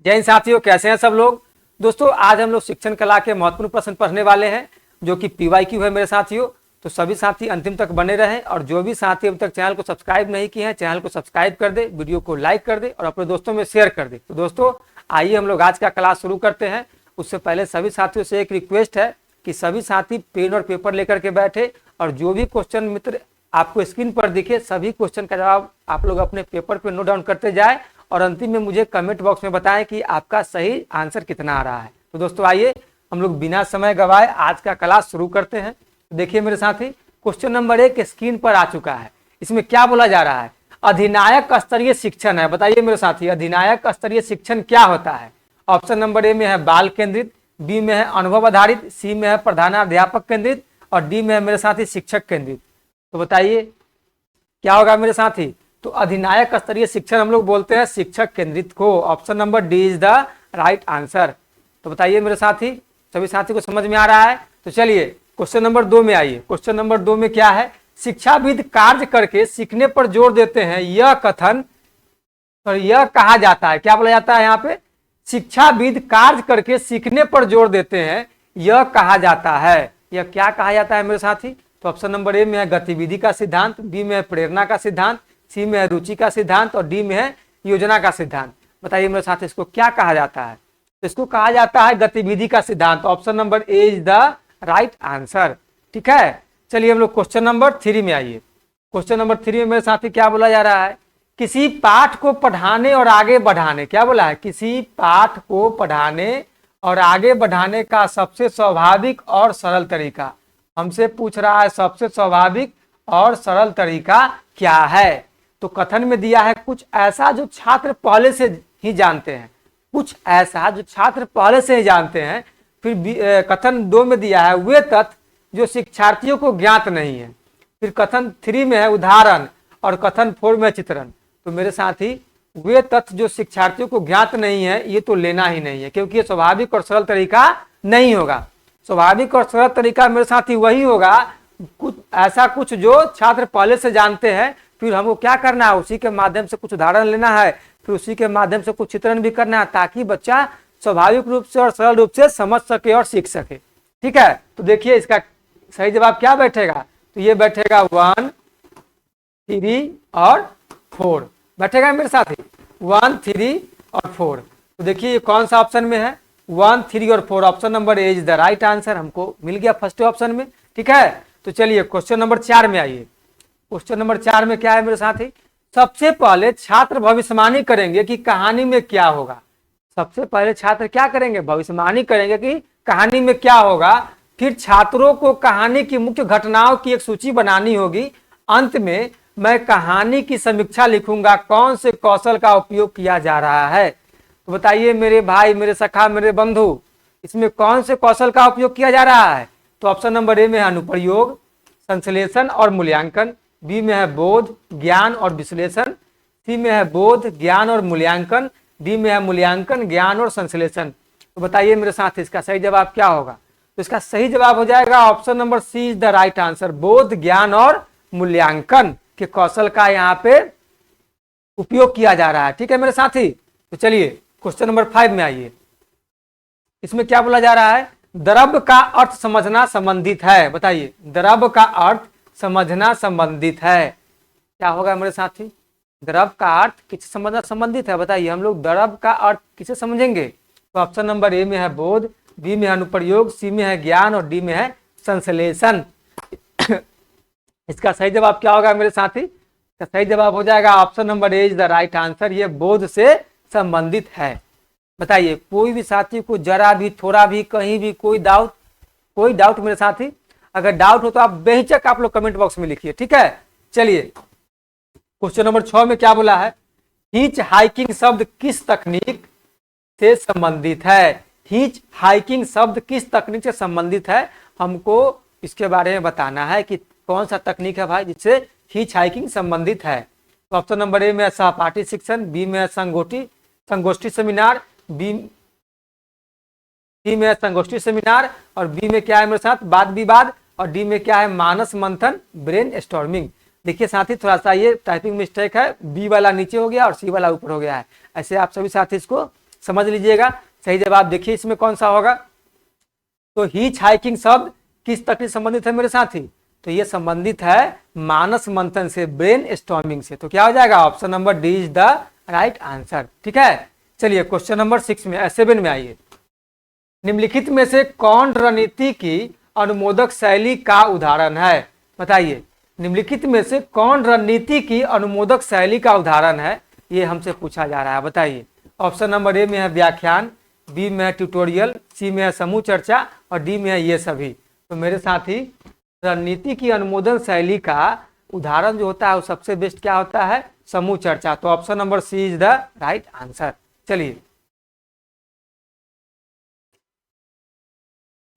जय हिंद साथियों, कैसे हैं सब लोग। दोस्तों आज हम लोग शिक्षण कला के महत्वपूर्ण प्रश्न पढ़ने वाले हैं जो कि PYQ है मेरे साथियों। तो सभी साथी अंतिम तक बने रहें और जो भी साथी अभी तक चैनल को सब्सक्राइब नहीं किए हैं चैनल को सब्सक्राइब कर दे, वीडियो को लाइक कर दे और अपने दोस्तों में शेयर कर दे। तो दोस्तों आइए हम लोग आज का क्लास शुरू करते हैं। उससे पहले सभी साथियों से एक रिक्वेस्ट है कि सभी साथी पेन और पेपर लेकर के बैठे और जो भी क्वेश्चन मित्र आपको स्क्रीन पर दिखे सभी क्वेश्चन का जवाब आप लोग अपने पेपर पे नोट डाउन करते जाए और अंतिम में मुझे कमेंट बॉक्स में बताएं कि आपका सही आंसर कितना आ रहा है। तो दोस्तों आइए हम लोग बिना समय गवाए आज का क्लास शुरू करते हैं। देखिए मेरे साथी, क्वेश्चन नंबर 1 स्क्रीन पर आ चुका है। इसमें क्या बोला जा रहा है? अधिनायक स्तरीय शिक्षण है। बताइए मेरे साथी, अधिनायक स्तरीय शिक्षण क्या होता है? ऑप्शन नंबर ए में है बाल केंद्रित, बी में है अनुभव आधारित, सी में है प्रधानाध्यापक केंद्रित और डी में है मेरे साथी शिक्षक केंद्रित। तो बताइए क्या होगा मेरे साथी? तो अधिनायक स्तरीय शिक्षण हम लोग बोलते हैं शिक्षक केंद्रित को। Option number D is the right answer. तो बताइए मेरे साथी, सभी साथी को समझ में आ रहा है? तो चलिए क्वेश्चन नंबर 2 में आइए। क्वेश्चन नंबर 2 में क्या है? शिक्षाविद कार्य करके सीखने पर जोर देते हैं, यह कथन और यह कहा जाता है। क्या बोला जाता है यहाँ पे? शिक्षाविद कार्य करके सीखने पर जोर देते हैं, यह कहा जाता है। यह क्या कहा जाता है मेरे साथी? तो ऑप्शन नंबर ए में है गतिविधि का सिद्धांत, बी में है प्रेरणा का सिद्धांत, सी में है रुचि का सिद्धांत और डी में है योजना का सिद्धांत। बताइए मेरे साथ इसको क्या कहा जाता है? तो इसको कहा जाता है गतिविधि का सिद्धांत। Option number A is the right answer. ठीक है, चलिए हम लोग क्वेश्चन नंबर 3 में आइए। क्वेश्चन नंबर 3 में मेरे साथी क्या बोला जा रहा है? किसी पाठ को पढ़ाने और आगे बढ़ाने, क्या बोला है? किसी पाठ को पढ़ाने और आगे बढ़ाने का सबसे स्वाभाविक और सरल तरीका। हमसे पूछ रहा है सबसे स्वाभाविक और सरल तरीका क्या है? तो कथन में दिया है कुछ ऐसा जो छात्र पहले से ही जानते हैं, कुछ ऐसा जो छात्र पहले से ही जानते हैं। फिर कथन 2 में दिया है वे तथ्य जो शिक्षार्थियों को ज्ञात नहीं है। फिर कथन 3 में है उदाहरण और कथन 4 में चित्रण। तो मेरे साथी वे तथ्य जो शिक्षार्थियों को ज्ञात नहीं है ये तो लेना ही नहीं है, क्योंकि ये स्वाभाविक और सरल तरीका नहीं होगा। स्वाभाविक और सरल तरीका मेरे साथी वही होगा कुछ ऐसा कुछ जो छात्र पहले से जानते हैं, फिर हमको क्या करना है? उसी के माध्यम से कुछ उदाहरण लेना है, फिर उसी के माध्यम से कुछ चित्रण भी करना है ताकि बच्चा स्वाभाविक रूप से और सरल रूप से समझ सके और सीख सके। ठीक है, तो देखिए इसका सही जवाब क्या बैठेगा? तो ये बैठेगा 1, 3 और 4 बैठेगा मेरे साथी, 1, 3 और 4। तो देखिए ये कौन सा ऑप्शन में है? 1, 3 और 4। Option number A is the right answer. हमको मिल गया फर्स्ट ऑप्शन में। ठीक है, तो चलिए क्वेश्चन नंबर 4 में आइए। क्वेश्चन नंबर 4 में क्या है मेरे साथी? सबसे पहले छात्र भविष्यवाणी करेंगे कि कहानी में क्या होगा। सबसे पहले छात्र क्या करेंगे? भविष्यवाणी करेंगे कि कहानी में क्या होगा। फिर छात्रों को कहानी की मुख्य घटनाओं की एक सूची बनानी होगी। अंत में मैं कहानी की समीक्षा लिखूंगा, कौन से कौशल का उपयोग किया जा रहा है। तो बताइए मेरे भाई, मेरे सखा, मेरे बंधु, इसमें कौन से कौशल का उपयोग किया जा रहा है? तो ऑप्शन नंबर ए में है अनुप्रयोग, संश्लेषण और मूल्यांकन, बी में है बोध, ज्ञान और विश्लेषण, सी में है बोध, ज्ञान और मूल्यांकन, डी में है मूल्यांकन, ज्ञान और संश्लेषण। तो बताइए मेरे साथ इसका सही जवाब क्या होगा? तो इसका सही जवाब हो जाएगा option number C is the right answer. बोध, ज्ञान और मूल्यांकन के कौशल का यहाँ पे उपयोग किया जा रहा है। ठीक है मेरे साथी, तो चलिए क्वेश्चन नंबर 5 में आइए। इसमें क्या बोला जा रहा है? द्रव्य का अर्थ समझना संबंधित है। बताइए द्रव्य का अर्थ समझना संबंधित है। क्या होगा मेरे साथी? द्रव्य का अर्थ किससे समझना संबंधित है? बताइए हम लोग द्रव्य का अर्थ किसे समझेंगे? तो ऑप्शन नंबर ए में है बोध, बी में है अनुप्रयोग, सी में है ज्ञान और डी में है संश्लेषण। इसका सही जवाब क्या होगा मेरे साथी? इसका सही जवाब हो जाएगा option number A is the right answer. ये बोध से संबंधित है। बताइए कोई भी साथी को जरा भी, थोड़ा भी, कहीं भी कोई डाउट मेरे साथी? अगर डाउट हो तो आप बेहिचक आप लोग कमेंट बॉक्स में लिखिए। ठीक है, चलिए क्वेश्चन नंबर 6 में क्या बोला है? हिच हाइकिंग शब्द किस तकनीक से संबंधित है? हिच हाइकिंग शब्द किस तकनीक से संबंधित है? हमको इसके बारे में बताना है कि कौन सा तकनीक है भाई जिससे हिच हाइकिंग संबंधित है। तो ऑप्शन नंबर ए में है सहपाठी शिक्षण, बी में है संगोष्ठी सेमिनार, सी में है संगोष्ठी सेमिनार और बी में क्या है मेरे साथ? वाद विवाद और डी में क्या है? मानस मंथन, ब्रेन स्टॉर्मिंग। देखिए साथी थोड़ा सा ये टाइपिंग मिस्टेक है, बी वाला नीचे हो गया और सी वाला ऊपर हो गया है। ऐसे आप सभी साथी इसको समझ लीजिएगा। सही जवाब देखिए इसमें कौन सा होगा। तो हिच हाइकिंग शब्द किस तकनीक संबंधित है मेरे साथी, तो ये संबंधित है मानस मंथन से, ब्रेन स्टॉर्मिंग से। तो क्या हो जाएगा, option number D is the right answer. ठीक है, चलिए क्वेश्चन नंबर 7 में आइए। निम्नलिखित में से कौन रणनीति की अनुमोदक शैली का उदाहरण है, बताइए। निम्नलिखित में से कौन रणनीति की अनुमोदक शैली का उदाहरण है, ये हमसे पूछा जा रहा है, बताइए। ऑप्शन नंबर ए में है व्याख्यान, बी में है ट्यूटोरियल, सी में है समूह चर्चा और डी में है ये सभी। तो मेरे साथी रणनीति की अनुमोदन शैली का उदाहरण जो होता है वो सबसे बेस्ट क्या होता है, समूह चर्चा। तो option number C is the right answer. चलिए,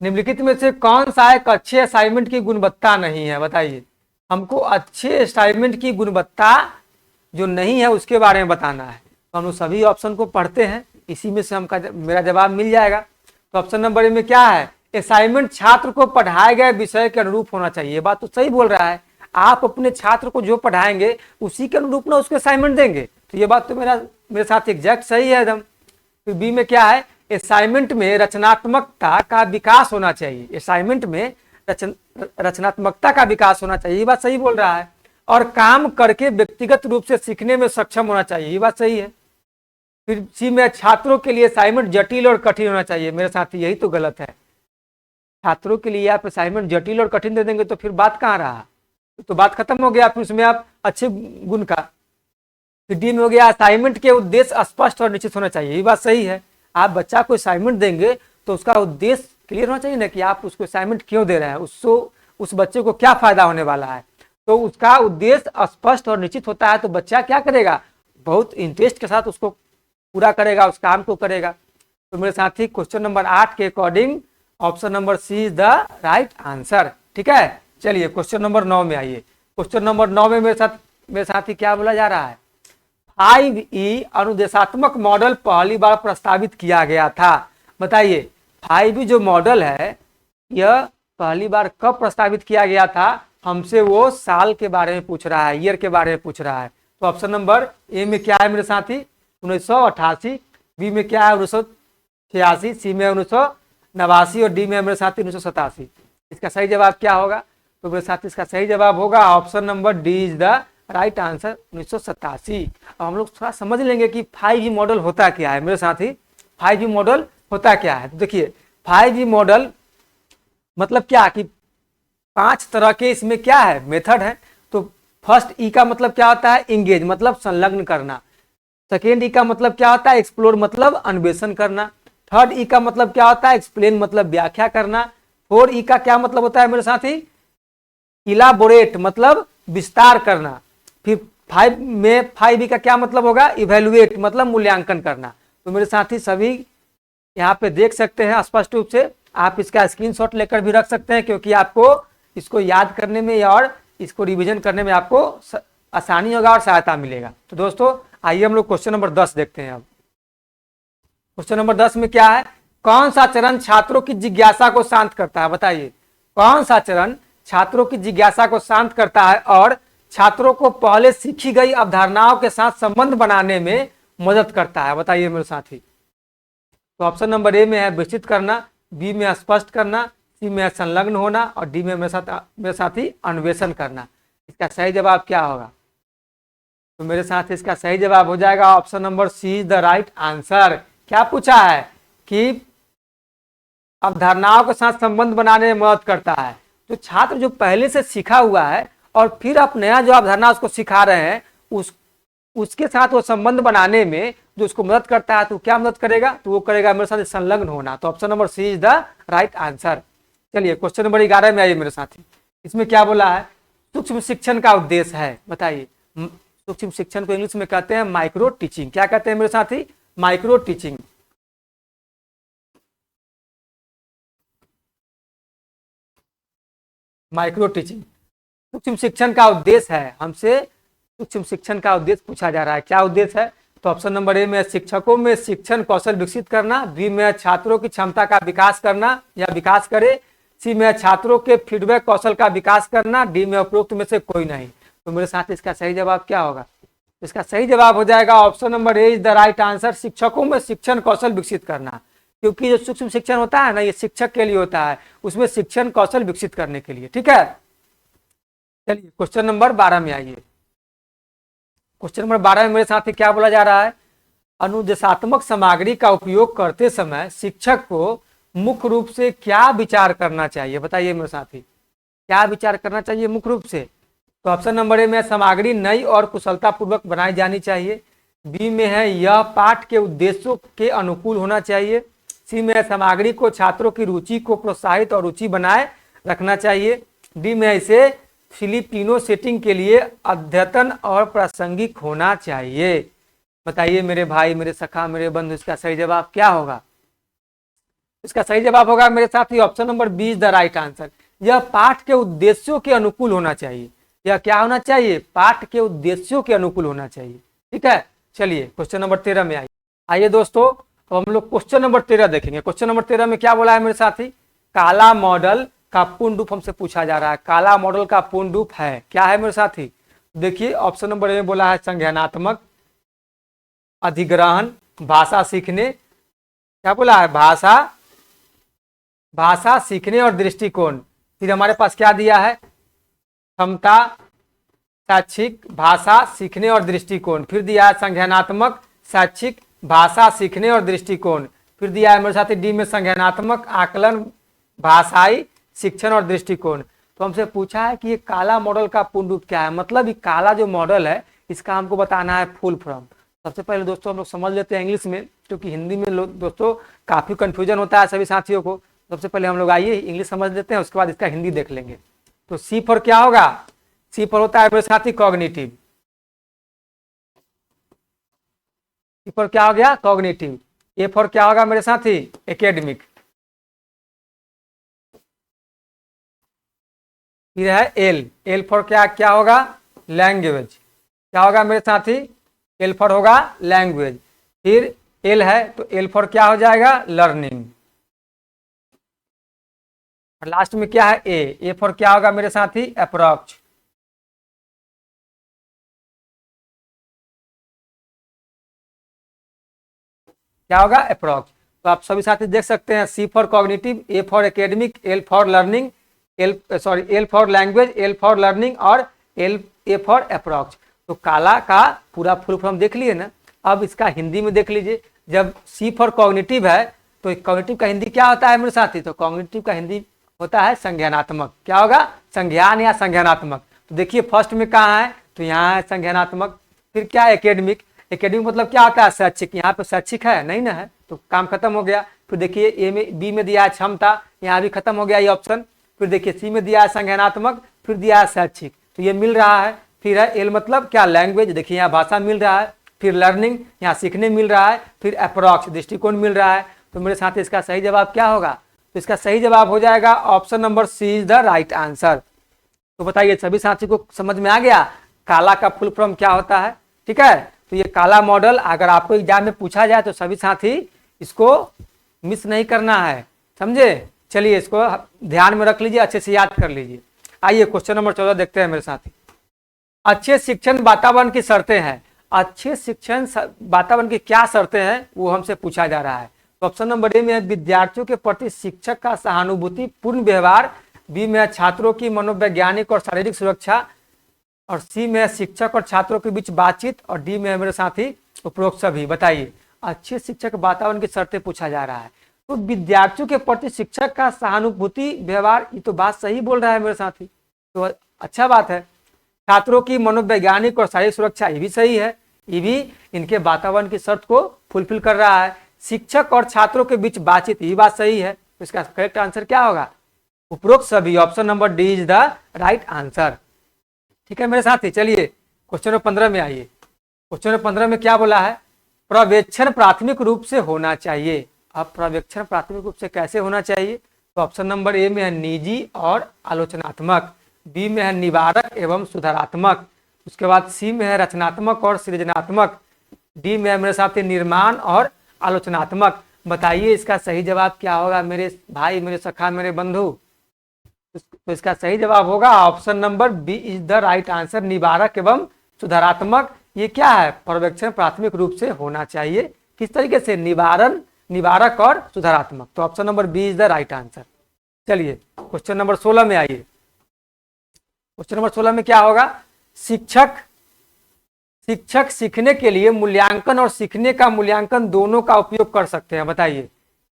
निम्नलिखित में से कौन सा एक अच्छे असाइनमेंट की गुणवत्ता नहीं है, बताइए। हमको अच्छे असाइनमेंट की गुणवत्ता जो नहीं है उसके बारे में बताना है। तो हम लोग सभी ऑप्शन को पढ़ते हैं, इसी में से हमका मेरा जवाब मिल जाएगा। तो ऑप्शन नंबर ए में क्या है, असाइनमेंट छात्र को पढ़ाए गए विषय के अनुरूप होना चाहिए। ये बात तो सही बोल रहा है, आप अपने छात्र को जो पढ़ाएंगे उसी के अनुरूप ना उसको असाइनमेंट देंगे। तो ये बात तो मेरे साथ एग्जैक्ट सही है एकदम। फिर बी में क्या है, असाइनमेंट में रचनात्मकता का विकास होना चाहिए। असाइनमेंट में रचनात्मकता का विकास होना चाहिए, ये बात सही बोल रहा है। और काम करके व्यक्तिगत रूप से सीखने में सक्षम होना चाहिए, ये बात सही है। फिर सी में छात्रों के लिए असाइनमेंट जटिल और कठिन होना चाहिए। मेरे साथ यही तो गलत है, छात्रों के लिए आप असाइनमेंट जटिल और कठिन दे देंगे तो फिर बात कहाँ रहा, तो बात खत्म हो गया। फिर उसमें आप अच्छे गुण का। फिर डी में हो गया असाइनमेंट के उद्देश्य स्पष्ट और निश्चित होना चाहिए, ये बात सही है। आप बच्चा को असाइनमेंट देंगे तो उसका उद्देश्य क्लियर होना चाहिए ना, कि आप उसको असाइनमेंट क्यों दे रहे हैं, उसको उस बच्चे को क्या फायदा होने वाला है। तो उसका उद्देश्य स्पष्ट और निश्चित होता है तो बच्चा क्या करेगा, बहुत इंटरेस्ट के साथ उसको पूरा करेगा, उस काम को करेगा। तो मेरे साथी क्वेश्चन नंबर 8 के according option number C is the right answer. ठीक है, चलिए क्वेश्चन नंबर 9 में आइए। क्वेश्चन नंबर 9 में मेरे साथी क्या बोला जा रहा है, 5E अनुदेशात्मक मॉडल पहली बार प्रस्तावित किया गया था। बताइए 5E जो मॉडल है यह पहली बार कब प्रस्तावित किया गया था, हमसे वो साल के बारे में पूछ रहा है, ईयर के बारे में पूछ रहा है। तो ऑप्शन नंबर ए में क्या है मेरे साथी, 1988, बी में क्या है 1986, सी में 1989 और डी में मेरे साथी 1987। इसका सही जवाब क्या होगा, तो मेरे साथी इसका सही जवाब होगा option number D is the right answer, 1987। अब हम लोग थोड़ा समझ लेंगे कि 5G मॉडल होता क्या है मेरे साथी। 5G मॉडल होता क्या है, तो देखिए 5G मॉडल मतलब क्या कि 5 तरह के इसमें क्या है मेथड है। तो फर्स्ट ई का मतलब क्या होता है, इंगेज मतलब संलग्न करना। सेकेंड ई का मतलब क्या होता है, एक्सप्लोर मतलब अन्वेषण करना। थर्ड ई का मतलब क्या होता है, एक्सप्लेन मतलब व्याख्या करना। फोर ई का क्या मतलब होता है मेरे साथी, इलाबोरेट मतलब विस्तार करना। फिर 5 का क्या मतलब होगा, इवेलुएट मतलब मूल्यांकन करना। तो मेरे साथी सभी यहाँ पे देख सकते हैं स्पष्ट रूप से, आप इसका स्क्रीनशॉट लेकर भी रख सकते हैं, क्योंकि आपको इसको याद करने में और इसको रिवीजन करने में आपको आसानी होगा और सहायता मिलेगा। तो दोस्तों आइए हम लोग क्वेश्चन नंबर 10 देखते हैं। अब क्वेश्चन नंबर 10 में क्या है, कौन सा चरण छात्रों की जिज्ञासा को शांत करता है, बताइए। कौन सा चरण छात्रों की जिज्ञासा को शांत करता है और छात्रों को पहले सीखी गई अवधारणाओं के साथ संबंध बनाने में मदद करता है, बताइए मेरे साथी। तो ऑप्शन नंबर ए में है विस्तृत करना, बी में स्पष्ट करना, सी में संलग्न होना और डी में मेरे साथी अन्वेषण करना। इसका सही जवाब क्या होगा, तो मेरे साथ इसका सही जवाब हो जाएगा option number C is the right answer. क्या पूछा है कि अवधारणाओं के साथ संबंध बनाने में मदद करता है। तो छात्र जो पहले से सीखा हुआ है और फिर आप नया जो अवधारणा उसको सिखा रहे हैं उसके साथ वो संबंध बनाने में जो उसको मदद करता है, तो क्या मदद करेगा, तो वो करेगा मेरे साथ संलग्न होना। तो option number C is the right answer. चलिए क्वेश्चन नंबर 11 में आइए मेरे साथी। इसमें क्या बोला है, सूक्ष्म शिक्षण का उद्देश्य है, बताइए। सूक्ष्म शिक्षण को इंग्लिश में कहते हैं माइक्रो टीचिंग। क्या कहते हैं मेरे साथी, माइक्रो टीचिंग। माइक्रो टीचिंग सूक्ष्म शिक्षण का उद्देश्य है, हमसे सूक्ष्म शिक्षण का उद्देश्य पूछा जा रहा है। क्या उद्देश्य है, तो ऑप्शन नंबर ए में शिक्षकों में शिक्षण कौशल विकसित करना, बी में छात्रों की क्षमता का विकास करना या विकास करे, सी में छात्रों के फीडबैक कौशल का विकास करना, डी में उपरोक्त में से कोई नहीं। तो मेरे साथ इसका सही जवाब क्या होगा, तो इसका सही जवाब हो जाएगा option number A is the right answer, शिक्षकों में शिक्षण कौशल विकसित करना। क्योंकि जो सूक्ष्म शिक्षण होता है ना, ये शिक्षक के लिए होता है, उसमें शिक्षण कौशल विकसित करने के लिए। ठीक है, चलिए क्वेश्चन नंबर 12 में आइए। क्वेश्चन नंबर 12 में मेरे साथ ही क्या बोला जा रहा है, अनुदेशात्मक सामग्री का उपयोग करते समय शिक्षक को मुख्य रूप से क्या विचार करना चाहिए? बताइए मेरे साथी, क्या विचार करना चाहिए मुख्य रूप से? तो ऑप्शन नंबर ए में सामग्री नई और कुशलता पूर्वक बनाई जानी चाहिए। बी में है यह पाठ के उद्देश्यों के अनुकूल होना चाहिए। सी में है सामग्री को छात्रों की रुचि को प्रोत्साहित और रुचि बनाए रखना चाहिए। डी में इसे फिलिपिनो सेटिंग के लिए अद्यतन और प्रासंगिक होना चाहिए। बताइए मेरे भाई, मेरे सखा, मेरे बंधु, इसका सही जवाब क्या होगा? इसका सही जवाब होगा मेरे साथ ही option number B is the right answer. यह पाठ के उद्देश्यों के अनुकूल होना चाहिए। यह क्या होना चाहिए? पाठ के उद्देश्यों के अनुकूल होना चाहिए। ठीक है, चलिए क्वेश्चन नंबर 13 में आइए दोस्तों। अब हम लोग क्वेश्चन नंबर 13 देखेंगे। क्वेश्चन नंबर 13 में क्या बोला है मेरे साथी, काला मॉडल का पूर्ण रूप हमसे पूछा जा रहा है। काला मॉडल का पूर्ण रूप है क्या है मेरे साथी? देखिए ऑप्शन नंबर ए में बोला है संज्ञानात्मक, अधिग्रहण, भाषा सीखने, क्या बोला है, भाषा सीखने और दृष्टिकोण। फिर हमारे पास क्या दिया है, क्षमता, शैक्षिक, भाषा सीखने और दृष्टिकोण। फिर दिया है संज्ञानात्मक, शैक्षिक, भाषा सीखने और दृष्टिकोण। फिर दिया है मेरे साथ डी में संज्ञानात्मक, आकलन, भाषाई, शिक्षण और दृष्टिकोण। तो हमसे पूछा है कि ये काला मॉडल का पूर्ण रूप क्या है, मतलब ये काला जो मॉडल है इसका हमको बताना है फुल फॉर्म। सबसे पहले दोस्तों हम लोग समझ लेते हैं इंग्लिश में, क्योंकि हिंदी में दोस्तों काफी कंफ्यूजन होता है सभी साथियों को। सबसे पहले हम लोग आइए इंग्लिश समझ लेते हैं, उसके बाद इसका हिंदी देख लेंगे। तो सी फॉर क्या होगा, सी फॉर होता है मेरे साथी कॉग्निटिव। सी फॉर क्या हो गया, कॉग्निटिव। ए फॉर क्या होगा मेरे साथी, एकेडमिक। फिर है एल, एल फॉर क्या क्या होगा, लैंग्वेज। क्या होगा मेरे साथी, एल फॉर होगा लैंग्वेज। फिर एल है तो एल फॉर क्या हो जाएगा, लर्निंग। और लास्ट में क्या है, ए फॉर क्या होगा मेरे साथी, अप्रोच। क्या होगा, अप्रोच। तो आप सभी साथी देख सकते हैं, C for cognitive, A for academic, L for learning, L for language, L for learning और ए फॉर अप्रोच। तो काला का पूरा फुल फॉर्म देख लिए ना। अब इसका हिंदी में देख लीजिए। जब सी फॉर कॉग्निटिव है तो कॉग्निटिव का हिंदी क्या होता है मेरे साथी, तो कॉग्निटिव का हिंदी होता है संज्ञानात्मक। क्या होगा, संज्ञान या संज्ञानात्मक। तो देखिए फर्स्ट में कहाँ है, तो यहाँ है संज्ञानात्मक। फिर क्या है, एकेडमिक। एकेडमिक मतलब क्या होता है, शैक्षिक। यहाँ पे शैक्षिक है नहीं ना है, तो काम खत्म हो गया। फिर देखिए ए में, बी में दिया है क्षमता, यहाँ भी खत्म हो गया ये ऑप्शन। फिर देखिए सी में दिया है संज्ञानात्मक, फिर दिया है शैक्षिक, तो ये मिल रहा है। फिर है एल मतलब क्या, लैंग्वेज। देखिए यहाँ भाषा मिल रहा है। फिर लर्निंग, यहाँ सीखने मिल रहा है। फिर अप्रोक्स, दृष्टिकोण मिल रहा है। तो मेरे साथ इसका सही जवाब क्या होगा, तो इसका सही जवाब हो जाएगा option number C is the right answer. तो बताइए सभी साथी को समझ में आ गया काला का फुल फॉर्म क्या होता है। ठीक है, तो ये काला मॉडल अगर आपको एग्जाम में पूछा जाए तो सभी साथी इसको मिस नहीं करना है, समझे। चलिए इसको ध्यान में रख लीजिए, अच्छे से याद कर लीजिए। आइए क्वेश्चन नंबर 14 देखते हैं मेरे साथी। अच्छे शिक्षण वातावरण की शर्तें हैं। अच्छे शिक्षण वातावरण की क्या शर्तें हैं वो हमसे पूछा जा रहा है। तो ऑप्शन नंबर ए में है विद्यार्थियों के प्रति शिक्षक का सहानुभूति पूर्ण व्यवहार। बी में है छात्रों की मनोवैज्ञानिक और शारीरिक सुरक्षा। और सी में है शिक्षक और छात्रों के बीच बातचीत। और डी में है मेरे साथी उपरोक्त सभी। बताइए अच्छे शिक्षक वातावरण की शर्तें पूछा जा रहा है। तो विद्यार्थियों के प्रति शिक्षक का सहानुभूति व्यवहार, ये तो बात सही बोल रहा है मेरे साथी, तो अच्छा बात है। छात्रों की मनोवैज्ञानिक और शारीरिक सुरक्षा, ये भी सही है, ये भी इनके वातावरण की शर्त को फुलफिल कर रहा है। शिक्षक और छात्रों के बीच बातचीत, ये बात सही है। तो इसका करेक्ट आंसर क्या होगा, उपरोक्त सभी। Option number D is the right answer. ठीक है मेरे साथी, चलिए क्वेश्चन नंबर 15 में आइए। क्वेश्चन नंबर 15 में क्या बोला है, पर्यवेक्षण प्राथमिक रूप से होना चाहिए। अब पर्यवेक्षण प्राथमिक रूप से कैसे होना चाहिए, तो ऑप्शन नंबर ए में है निजी और आलोचनात्मक। बी में है निवारक एवं सुधारात्मक। उसके बाद सी में है रचनात्मक और सृजनात्मक। डी में है मेरे साथी निर्माण और आलोचनात्मक। बताइए इसका सही जवाब क्या होगा मेरे भाई, मेरे सखा, मेरे बंधु। तो इसका सही जवाब होगा option number B is the right answer, निवारक एवं सुधारात्मक ये क्या है, पर्यवेक्षण प्राथमिक रूप से होना चाहिए। किस तरीके से, निवारण, निवारक और सुधारात्मक। तो option number B is the right answer. चलिए क्वेश्चन नंबर 16 में आइए। क्वेश्चन नंबर 16 में क्या होगा, शिक्षक सीखने के लिए मूल्यांकन और सीखने का मूल्यांकन दोनों का उपयोग कर सकते हैं। बताइए,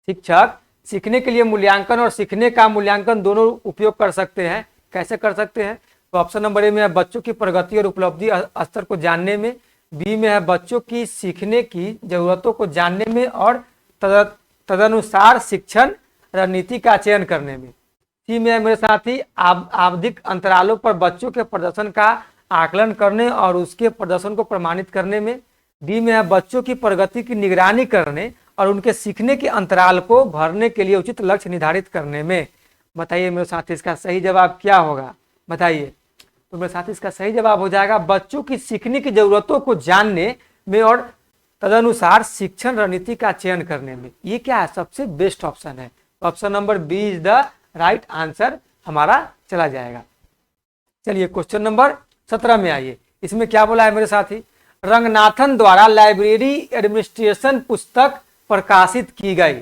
शिक्षक सीखने के लिए मूल्यांकन और सीखने का मूल्यांकन दोनों उपयोग कर सकते हैं, कैसे कर सकते हैं। तो ऑप्शन नंबर ए में है बच्चों की प्रगति और उपलब्धि स्तर को जानने में, बी में है बच्चों की सीखने की जरूरतों को जानने में और तदनुसार शिक्षण रणनीति का चयन करने में, सी में है मेरे साथी आवधिक अंतरालों पर बच्चों के प्रदर्शन का आकलन करने और उसके प्रदर्शन को प्रमाणित करने में, डी में है बच्चों की प्रगति की निगरानी करने और उनके सीखने के अंतराल को भरने के लिए उचित लक्ष्य निर्धारित करने में। बताइए मेरे साथी इसका सही जवाब क्या होगा, बताइए। तो मेरे साथी इसका सही जवाब हो जाएगा बच्चों की सीखने की जरूरतों को जानने में और तदनुसार शिक्षण रणनीति का चयन करने में। ये क्या है, सबसे बेस्ट ऑप्शन है। Option number B is the right answer हमारा चला जाएगा। चलिए क्वेश्चन नंबर 17 में आइए। इसमें क्या बोला है मेरे साथी, रंगनाथन द्वारा लाइब्रेरी एडमिनिस्ट्रेशन पुस्तक प्रकाशित की गई,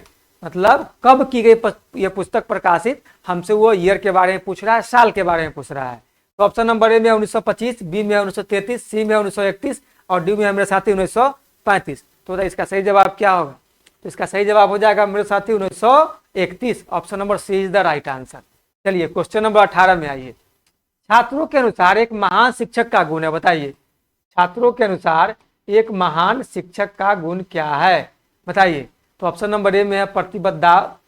मतलब कब की गई यह पुस्तक प्रकाशित, हमसे वो ईयर के बारे में पूछ रहा है, साल के बारे में पूछ रहा है। तो ऑप्शन नंबर ए में 1925, बी में 1933, सी में 1931 और डी में मेरे साथी 1935। तो इसका सही जवाब क्या होगा, तो इसका सही जवाब हो जाएगा मेरे साथी 1931। Option number C is the right answer. चलिए क्वेश्चन नंबर 18 में आइए। छात्रों के अनुसार एक महान शिक्षक का गुण है। बताइए, छात्रों के अनुसार एक महान शिक्षक का गुण क्या है, बताइए। तो ऑप्शन नंबर ए में है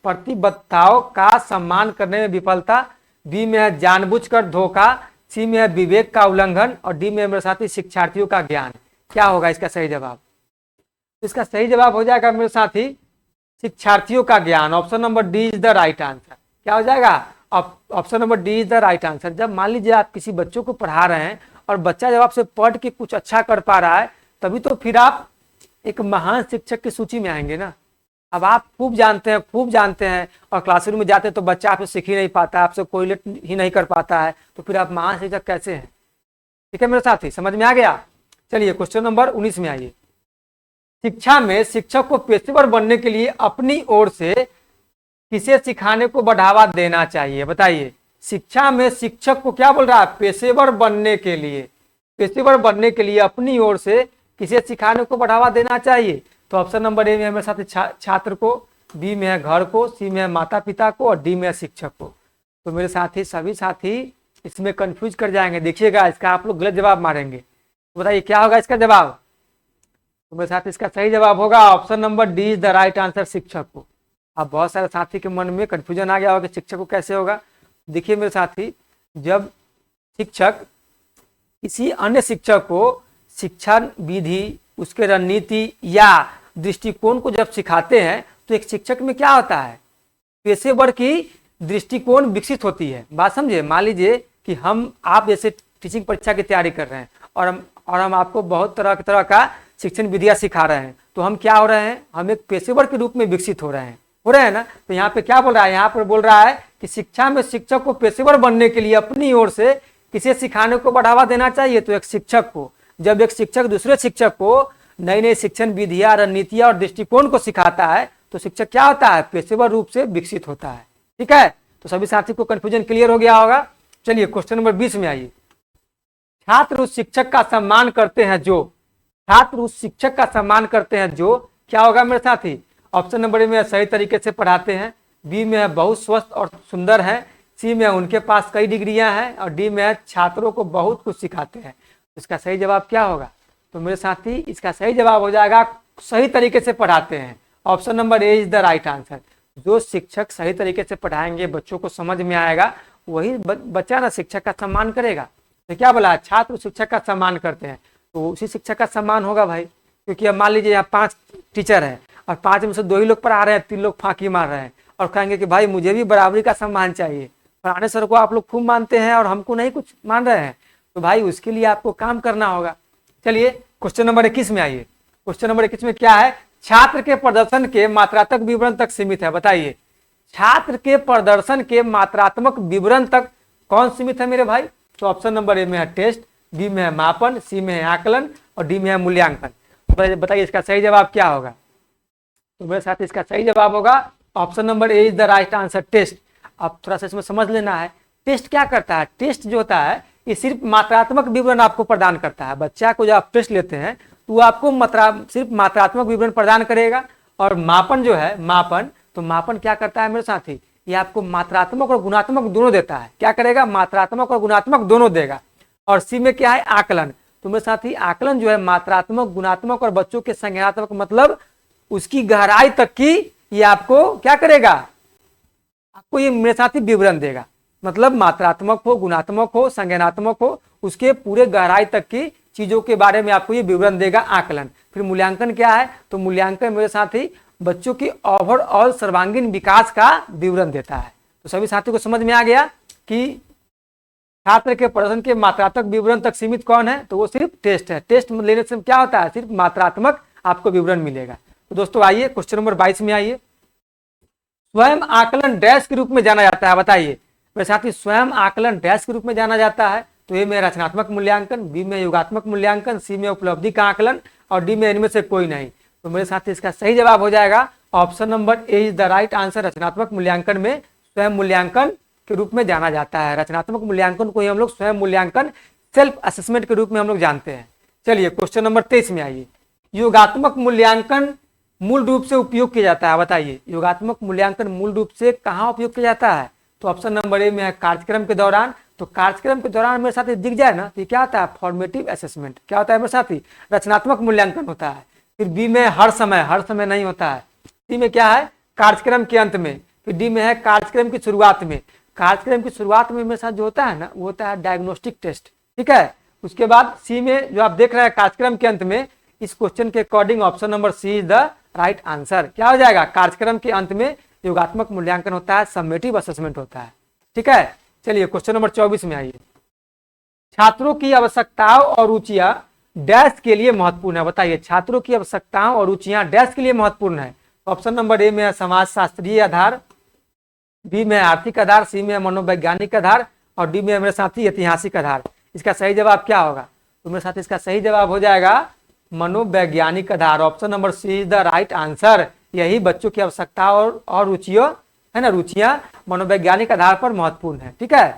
प्रतिबद्धताओं का सम्मान करने में विफलता, बी में है जानबूझकर धोखा, सी में है विवेक का उल्लंघन और डी में मेरे साथी शिक्षार्थियों का ज्ञान। क्या होगा इसका सही जवाब, तो इसका सही जवाब हो जाएगा मेरे साथी शिक्षार्थियों का ज्ञान। Option number D is the right answer. क्या हो जाएगा, option number D is the right answer. जब मान लीजिए आप किसी बच्चों को पढ़ा रहे हैं और बच्चा जब आपसे पढ़ के कुछ अच्छा कर पा रहा है, तभी तो फिर आप एक महान शिक्षक की सूची में आएंगे ना। अब आप खूब जानते हैं और क्लासरूम में जाते हैं तो बच्चा आपसे सीख ही नहीं पाता, आपसे कोरिलेट ही नहीं कर पाता है, तो फिर आप महान शिक्षक कैसे हैं। ठीक है मेरे साथी, समझ में आ गया। चलिए क्वेश्चन नंबर 19 में आइए। शिक्षा में शिक्षक को पेशेवर बनने के लिए अपनी ओर से किसे सिखाने को बढ़ावा देना चाहिए। बताइए, शिक्षा में शिक्षक को क्या बोल रहा है, पेशेवर बनने के लिए अपनी ओर से किसे सिखाने को बढ़ावा देना चाहिए। तो ऑप्शन नंबर ए में है मेरे साथ छात्र को, बी में है घर को, सी में है माता पिता को और डी में है शिक्षक को। तो मेरे साथी सभी साथी इसमें कंफ्यूज कर जाएंगे। देखिएगा इसका आप लोग गलत जवाब मारेंगे, तो बताइए क्या होगा इसका जवाब। तो मेरे साथ इसका सही जवाब होगा option number D is the right answer, शिक्षक को। अब बहुत सारे साथी के मन में कंफ्यूजन आ गया होगा कि शिक्षक को कैसे होगा। देखिए मेरे साथी, जब शिक्षक किसी अन्य शिक्षक को शिक्षा विधि, उसके रणनीति या दृष्टिकोण को जब सिखाते हैं तो एक शिक्षक में क्या होता है, पेशेवर की दृष्टिकोण विकसित होती है। बात समझे। मान लीजिए कि आप जैसे टीचिंग परीक्षा की तैयारी कर रहे हैं और हम आपको बहुत तरह का शिक्षण विधियां सिखा रहे हैं, तो हम क्या हो रहे हैं, हम एक पेशेवर के रूप में विकसित हो रहे हैं ना। तो यहाँ पे क्या बोल रहा है, यहाँ पर बोल रहा है कि शिक्षा में शिक्षक को पेशेवर बनने के लिए अपनी ओर से किसे सिखाने को बढ़ावा देना चाहिए, तो एक शिक्षक को। जब एक शिक्षक दूसरे शिक्षक को नई नई शिक्षण विधियां, रणनीतियां और दृष्टिकोण को सिखाता है तो शिक्षक क्या होता है, पेशेवर रूप से विकसित होता है। ठीक है, तो सभी साथी को कंफ्यूजन क्लियर हो गया होगा। चलिए क्वेश्चन नंबर 20 में आइए। छात्र उस शिक्षक का सम्मान करते हैं जो, क्या होगा मेरे साथी। ऑप्शन नंबर ए में सही तरीके से पढ़ाते हैं, बी में है बहुत स्वस्थ और सुंदर है, सी में उनके पास कई डिग्रियां हैं और डी में छात्रों को बहुत कुछ सिखाते हैं। इसका सही जवाब क्या होगा, तो मेरे साथी इसका सही जवाब हो जाएगा सही तरीके से पढ़ाते हैं। Option number A is the right answer. जो शिक्षक सही तरीके से पढ़ाएंगे, बच्चों को समझ में आएगा, वही बच्चा ना शिक्षक का सम्मान करेगा। तो क्या बोला, छात्र शिक्षक का सम्मान करते हैं तो उसी शिक्षक का सम्मान होगा भाई। क्योंकि अब मान लीजिए यहाँ 5 टीचर हैं और 5 में से 2 ही लोग पढ़ा रहे हैं, 3 लोग फांकी मार रहे हैं और कहेंगे कि भाई मुझे भी बराबरी का सम्मान चाहिए, फलाने सर को आप लोग खूब मानते हैं और हमको नहीं कुछ मान रहे हैं, तो भाई उसके लिए आपको काम करना होगा। चलिए क्वेश्चन नंबर 21 में आइए। क्वेश्चन नंबर 21 में क्या है, छात्र के प्रदर्शन के मात्रात्मक विवरण तक सीमित है। बताइए, छात्र के प्रदर्शन के मात्रात्मक विवरण तक कौन सीमित है मेरे भाई। तो ऑप्शन नंबर ए में है टेस्ट, बी में है मापन, सी में है आकलन और डी में है मूल्यांकन। तो बताइए इसका सही जवाब क्या होगा। तो मेरे साथ इसका सही जवाब होगा option number A is the right answer, test. अब थोड़ा सा इसमें समझ लेना है, टेस्ट क्या करता है। टेस्ट जो होता है ये सिर्फ मात्रात्मक विवरण आपको प्रदान करता है। बच्चा को जब आप टेस्ट लेते हैं तो वो आपको सिर्फ मात्रात्मक विवरण प्रदान करेगा। और मापन जो है, मापन, तो मापन क्या करता है मेरे साथी, ये आपको मात्रात्मक और गुणात्मक दोनों देता है। क्या करेगा, मात्रात्मक और गुणात्मक दोनों देगा। और सी में क्या है, आकलन। तो मेरे साथी आकलन जो है मात्रात्मक, गुणात्मक और बच्चों के संज्ञानात्मक, मतलब उसकी गहराई तक की ये आपको क्या करेगा, आपको ये मेरे साथी विवरण देगा। मतलब मात्रात्मक हो, गुणात्मक हो, संज्ञानात्मक हो, उसके पूरे गहराई तक की चीजों के बारे में आपको ये विवरण देगा, आकलन। फिर मूल्यांकन क्या है, तो मूल्यांकन मेरे साथी बच्चों की ओवरऑल सर्वांगीण विकास का विवरण देता है। तो सभी साथियों को समझ में आ गया कि छात्र के प्रदर्शन के मात्रात्मक विवरण तक सीमित कौन है, तो वो सिर्फ टेस्ट है। टेस्ट लेने से क्या होता है, सिर्फ मात्रात्मक आपको विवरण मिलेगा। तो दोस्तों आइए क्वेश्चन नंबर 22 में आइए। स्वयं आकलन डैश के रूप में जाना जाता है, बताइए मेरे साथी, स्वयं आकलन डैश के रूप में जाना जाता है। तो ए में रचनात्मक मूल्यांकन, बी में योगात्मक मूल्यांकन, सी में उपलब्धि का आकलन और डी में इनमें से कोई नहीं। तो मेरे साथी इसका सही जवाब हो जाएगा option number A is the right answer. रचनात्मक मूल्यांकन में स्वयं मूल्यांकन के रूप में जाना जाता है। रचनात्मक मूल्यांकन को ही हम लोग स्वयं मूल्यांकन, सेल्फ असेसमेंट के रूप में हम लोग जानते हैं। चलिए क्वेश्चन नंबर 23 में आइए। योगात्मक मूल्यांकन मूल रूप से उपयोग किया जाता है, बताइए योगात्मक मूल्यांकन मूल रूप से कहाँ उपयोग किया जाता है। तो ऑप्शन नंबर ए में है कार्यक्रम के दौरान। तो कार्यक्रम के दौरान मेरे साथी दिख जाए ना, तो क्या होता है, फॉर्मेटिव असेसमेंट। क्या होता है मेरे साथी, रचनात्मक मूल्यांकन होता है। फिर बी में हर समय नहीं होता है। सी में क्या है, कार्यक्रम के अंत में। फिर डी में है कार्यक्रम की शुरुआत में। कार्यक्रम की शुरुआत में मेरे साथ जो होता है ना, वो होता है डायग्नोस्टिक टेस्ट, ठीक है। उसके बाद सी में जो आप देख रहे हैं कार्यक्रम के अंत में, इस क्वेश्चन के according option number C is the right answer. क्या हो जाएगा, कार्यक्रम के अंत में योगात्मक मूल्यांकन होता है, समेटिव असेसमेंट होता है, ठीक है। चलिए क्वेश्चन नंबर 24 में आइए। छात्रों की आवश्यकताओं और रुचियां डैश के लिए महत्वपूर्ण है, बताइए छात्रों की आवश्यकताओं और रुचियां डैश के लिए महत्वपूर्ण है। ऑप्शन नंबर ए में है समाज शास्त्रीय आधार, बी में आर्थिक आधार, सी में मनोवैज्ञानिक आधार और डी में मेरे साथी ऐतिहासिक आधार। इसका सही जवाब क्या होगा, तो मेरे साथ इसका सही जवाब हो जाएगा मनोवैज्ञानिक आधार। Option number C is the right answer. यही बच्चों की आवश्यकता और रुचियों है ना, रुचियां मनोवैज्ञानिक आधार पर महत्वपूर्ण है, ठीक है।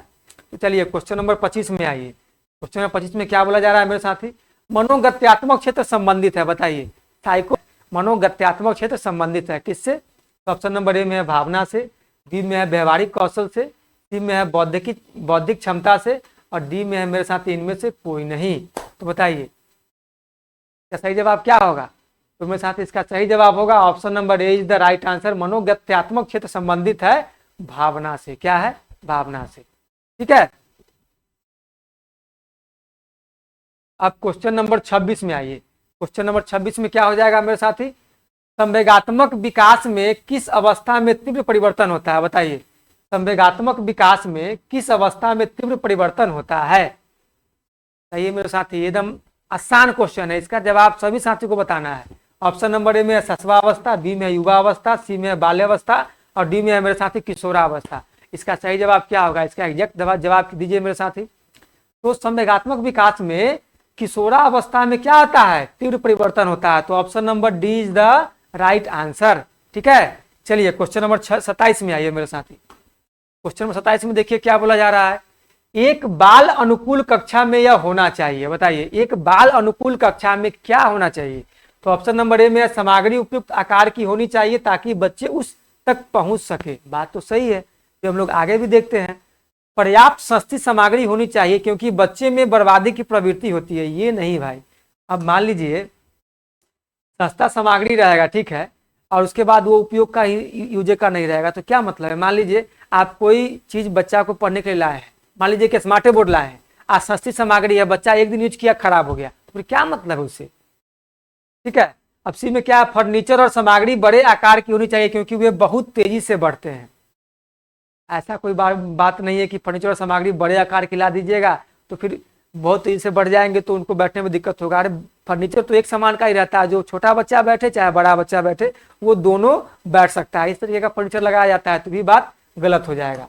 तो चलिए क्वेश्चन नंबर 25 में आइए। क्वेश्चन नंबर 25 में क्या बोला जा रहा है मेरे साथी, मनोगत्यात्मक क्षेत्र संबंधित है, बताइए साइको मनोगत्यात्मक क्षेत्र संबंधित है किससे। तो ऑप्शन नंबर ए में है भावना से, बी में है व्यवहारिक कौशल से, सी में है बौद्धिक क्षमता से और डी में है मेरे साथ इनमें से कोई नहीं। तो बताइए इसका सही जवाब क्या होगा, तो मेरे साथ इसका सही जवाब होगा option number A is the right answer. मनोगत्यात्मक क्षेत्र संबंधित है भावना से। क्या है, भावना से, ठीक है। अब क्वेश्चन नंबर 26 में आइए। क्वेश्चन नंबर 26 में क्या हो जाएगा मेरे साथी, संवेगात्मक विकास में किस अवस्था में तीव्र परिवर्तन होता है, बताइए संवेगात्मक विकास में किस अवस्था में तीव्र परिवर्तन होता है। सही मेरे साथी, एकदम आसान क्वेश्चन है, इसका जवाब सभी साथियों को बताना है। ऑप्शन नंबर ए में है शैशवावस्था, बी में युवावस्था, सी में बाल्यावस्था और डी में है मेरे साथी किशोरावस्था। इसका सही जवाब क्या होगा, इसका एग्जैक्ट जवाब दीजिए मेरे साथी। तो संवेगात्मक विकास में किशोरावस्था में क्या होता है, तीव्र परिवर्तन होता है। तो option number D is the right answer, ठीक है। चलिए क्वेश्चन नंबर 27 में आइए मेरे साथी। क्वेश्चन नंबर 27 में देखिए क्या बोला जा रहा है, एक बाल अनुकूल कक्षा में यह होना चाहिए, बताइए एक बाल अनुकूल कक्षा में क्या होना चाहिए। तो ऑप्शन नंबर ए में सामग्री उपयुक्त आकार की होनी चाहिए ताकि बच्चे उस तक पहुंच सके। बात तो सही है, जो हम लोग आगे भी देखते हैं। पर्याप्त सस्ती सामग्री होनी चाहिए क्योंकि बच्चे में बर्बादी की प्रवृत्ति होती है। ये नहीं भाई, अब मान लीजिए सस्ता सामग्री रहेगा, ठीक है, और उसके बाद वो उपयोग का यूज का नहीं रहेगा, तो क्या मतलब है। मान लीजिए आप कोई चीज बच्चा को पढ़ने के लिए लाए हैं, मान लीजिए कि स्मार्ट बोर्ड लाए हैं, आज सस्ती सामग्री है, बच्चा एक दिन यूज किया खराब हो गया, तो फिर क्या मतलब है उससे, ठीक है। अब सी में क्या है, फर्नीचर और सामग्री बड़े आकार की होनी चाहिए क्योंकि वे बहुत तेजी से बढ़ते हैं। ऐसा कोई बात नहीं है कि फर्नीचर और सामग्री बड़े आकार की ला दीजिएगा तो फिर बहुत तेजी से बढ़ जाएंगे तो उनको बैठने में दिक्कत होगा। अरे फर्नीचर तो एक समान का ही रहता है, जो छोटा बच्चा बैठे चाहे बड़ा बच्चा बैठे वो दोनों बैठ सकता है। इस तरीके का फर्नीचर लगाया जाता है तो भी बात गलत हो जाएगा।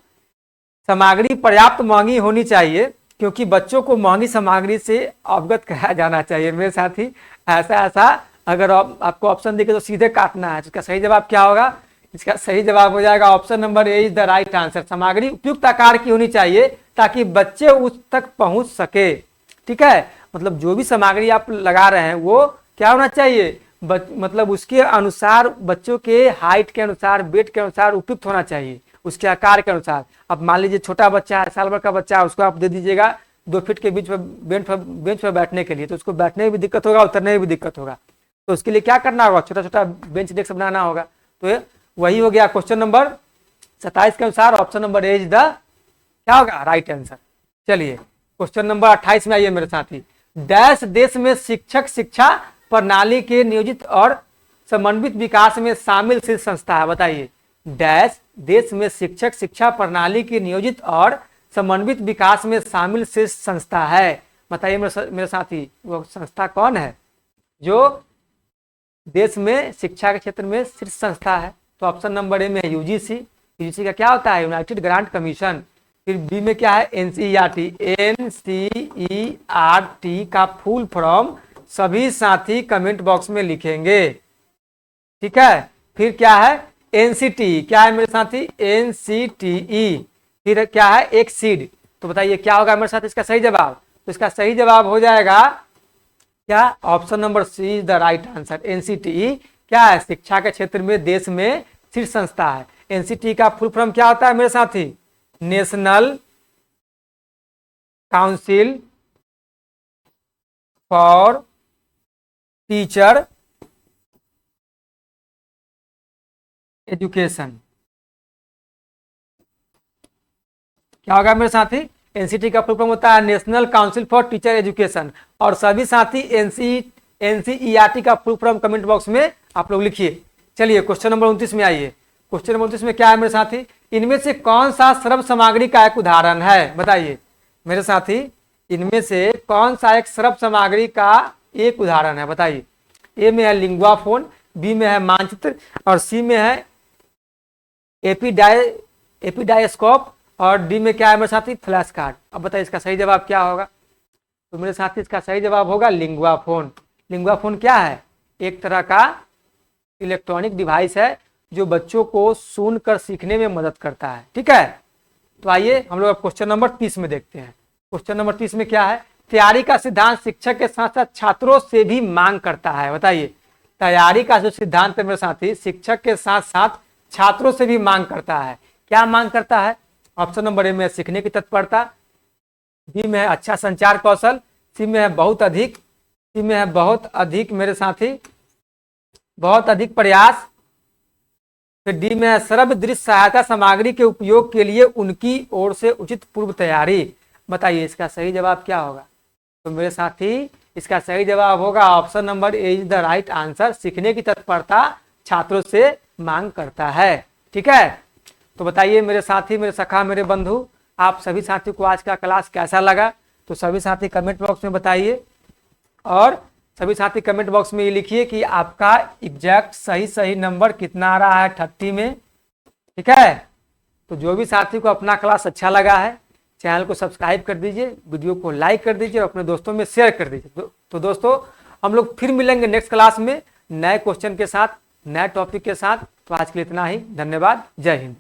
सामग्री पर्याप्त महंगी होनी चाहिए क्योंकि बच्चों को महंगी सामग्री से अवगत कराया जाना चाहिए मेरे साथी। ऐसा ऐसा अगर आपको ऑप्शन दिखे तो सीधे काटना है। इसका सही जवाब क्या होगा? इसका सही जवाब हो जाएगा option number A is the right answer. सामग्री उपयुक्त आकार की होनी चाहिए ताकि बच्चे उस तक पहुंच सके। ठीक है, मतलब जो भी सामग्री आप लगा रहे हैं वो क्या होना चाहिए, मतलब उसके अनुसार, बच्चों के हाइट के अनुसार, वेट के अनुसार उपयुक्त होना चाहिए, उसके आकार के अनुसार। अब मान लीजिए छोटा बच्चा है, साल भर का बच्चा है, उसको आप दे दीजिएगा 2 फीट के बीच में बेंच पर बैठने के लिए, तो उसको बैठने में भी दिक्कत होगा, उतरने में भी दिक्कत होगा। तो उसके लिए क्या करना होगा, छोटा छोटा बेंच डेस्क बनाना होगा। तो वही हो गया क्वेश्चन नंबर 27 के अनुसार option number A is the क्या होगा राइट आंसर। चलिए क्वेश्चन नंबर 28 में आइए मेरे साथी। डैश देश में शिक्षक शिक्षा प्रणाली के नियोजित और समन्वित विकास में शामिल शीर्ष संस्था है। बताइए, डैश देश में शिक्षक शिक्षा प्रणाली के नियोजित और समन्वित विकास में शामिल शीर्ष संस्था है। बताइए मेरे साथी, वो संस्था कौन है जो देश में शिक्षा के क्षेत्र में शीर्ष संस्था है? तो ऑप्शन नंबर ए में है यूजीसी। यूजीसी का क्या होता है, यूनाइटेड ग्रांट कमीशन। फिर बी में क्या है, एनसीईआरटी। एनसीईआरटी का फुल फॉर्म सभी साथी कमेंट बॉक्स में लिखेंगे। ठीक है, फिर क्या है, एनसीटी। क्या है मेरे साथी, एनसीटीई। फिर क्या है, एक्सीड। तो बताइए क्या होगा मेरे साथ इसका सही जवाब? तो इसका सही जवाब हो जाएगा क्या, option number C is the right answer. NCTE क्या है, शिक्षा के क्षेत्र में देश में शीर्ष संस्था है। एनसीटीई का फुल फॉर्म क्या होता है मेरे साथी, national council for teacher education. क्या होगा मेरे साथी, एनसीटी का फुल फॉर्म होता है national council for teacher education. और सभी साथी एनसीईआरटी का फुल फॉर्म कमेंट बॉक्स में आप लोग लिखिए। चलिए क्वेश्चन नंबर 29 में आइए। क्वेश्चन नंबर 29 में क्या है मेरे साथी, इनमें से कौन सा श्रव्य सामग्री का एक उदाहरण है? बताइए मेरे साथी, इनमें से कौन सा एक श्रव्य सामग्री का एक उदाहरण है? बताइए। ए में है लिंगुआ फोन, बी में है मानचित्र, और सी में है एपीडायस्कोप, और डी में क्या है मेरे साथी, फ्लैश कार्ड। अब बताइए इसका सही जवाब क्या होगा? तो मेरे साथी इसका सही जवाब होगा लिंगुआ फोन। लिंगुआ फोन क्या है, एक तरह का इलेक्ट्रॉनिक डिवाइस है जो बच्चों को सुनकर सीखने में मदद करता है। ठीक है, तो आइए हम लोग अब क्वेश्चन नंबर 30 में देखते हैं। क्वेश्चन नंबर 30 में क्या है, तैयारी का सिद्धांत शिक्षक के साथ साथ छात्रों से भी मांग करता है। बताइए, तैयारी का जो सिद्धांत है मेरे साथी, शिक्षक के साथ साथ छात्रों से भी मांग करता है। क्या मांग करता है? ऑप्शन नंबर ए में सीखने की तत्परता, बी में है अच्छा संचार कौशल, सी में है बहुत अधिक, सी में है बहुत अधिक मेरे साथी, बहुत अधिक प्रयास, फिर डी में है श्रव्य दृश्य सहायता सामग्री के उपयोग के लिए उनकी ओर से उचित पूर्व तैयारी। बताइए इसका सही जवाब क्या होगा? तो मेरे साथी इसका सही जवाब होगा option number A is the right answer. सीखने की तत्परता छात्रों से मांग करता है। ठीक है, तो बताइए मेरे साथी, मेरे सखा, मेरे बंधु, आप सभी साथियों को आज का क्लास कैसा लगा? तो सभी साथी कमेंट बॉक्स में बताइए, और सभी साथी कमेंट बॉक्स में ये लिखिए कि आपका एग्जैक्ट सही नंबर कितना आ रहा है 30 में। ठीक है, तो जो भी साथी को अपना क्लास अच्छा लगा है, चैनल को सब्सक्राइब कर दीजिए, वीडियो को लाइक कर दीजिए और अपने दोस्तों में शेयर कर दीजिए। तो दोस्तों हम लोग फिर मिलेंगे नेक्स्ट क्लास में नए क्वेश्चन के साथ, नए टॉपिक के साथ। तो आज के लिए इतना ही, धन्यवाद, जय हिंद।